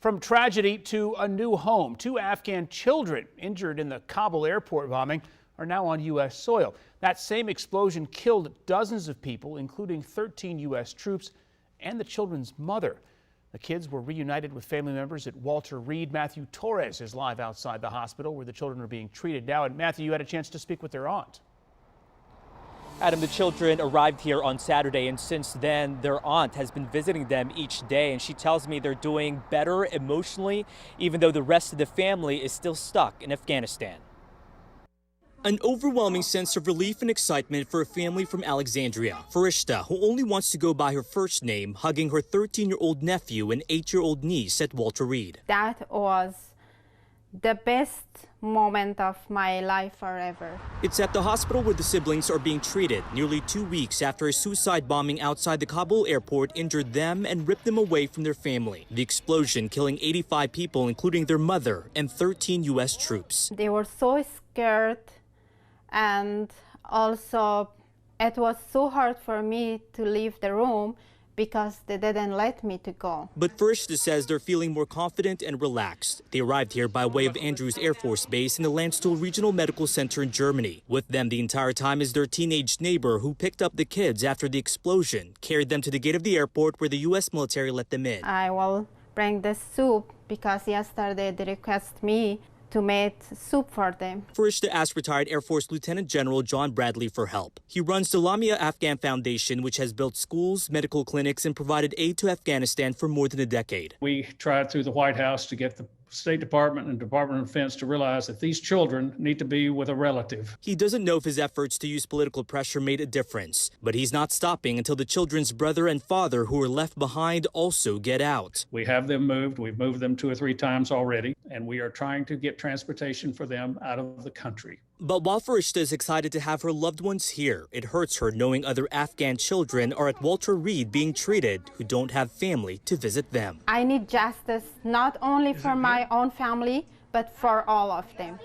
From tragedy to a new home, 2 Afghan children injured in the Kabul airport bombing are now on U.S. soil. That same explosion killed dozens of people, including 13 U.S. troops and the children's mother. The kids were reunited with family members at Walter Reed. Matthew Torres is live outside the hospital where the children are being treated now. And Matthew, you had a chance to speak with their aunt. Adam, the children arrived here on Saturday, and since then, their aunt has been visiting them each day, and she tells me they're doing better emotionally, even though the rest of the family is still stuck in Afghanistan. An overwhelming sense of relief and excitement for a family from Alexandria. Farishta, who only wants to go by her first name, hugging her 13-year-old nephew and 8-year-old niece at Walter Reed. That was the best moment of my life forever. It's at the hospital where the siblings are being treated nearly 2 weeks after a suicide bombing outside the Kabul airport injured them and ripped them away from their family. The explosion killing 85 people, including their mother and 13 U.S. troops. They were so scared, and also it was so hard for me to leave the room because they didn't let me to go. But Farishta says they're feeling more confident and relaxed. They arrived here by way of Andrews Air Force Base in the Landstuhl Regional Medical Center in Germany. With them the entire time is their teenage neighbor who picked up the kids after the explosion, carried them to the gate of the airport where the U.S. military let them in. I will bring the soup because yesterday they requested me to make soup for them. Farishta asked retired Air Force Lieutenant General John Bradley for help. He runs the Lamia Afghan Foundation, which has built schools, medical clinics, and provided aid to Afghanistan for more than a decade. We tried through the White House to get the State Department and Department of Defense to realize that these children need to be with a relative. He doesn't know if his efforts to use political pressure made a difference, but he's not stopping until the children's brother and father who were left behind also get out. We have them moved. We've moved them 2 or 3 times already, and we are trying to get transportation for them out of the country. But while Farishta is excited to have her loved ones here, it hurts her knowing other Afghan children are at Walter Reed being treated who don't have family to visit them. I need justice not only for my own family, but for all of them.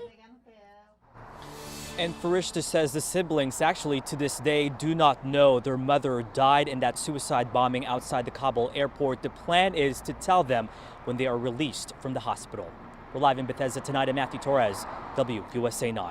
And Farishta says the siblings actually to this day do not know their mother died in that suicide bombing outside the Kabul airport. The plan is to tell them when they are released from the hospital. We're live in Bethesda tonight. I'm Matthew Torres, WUSA 9.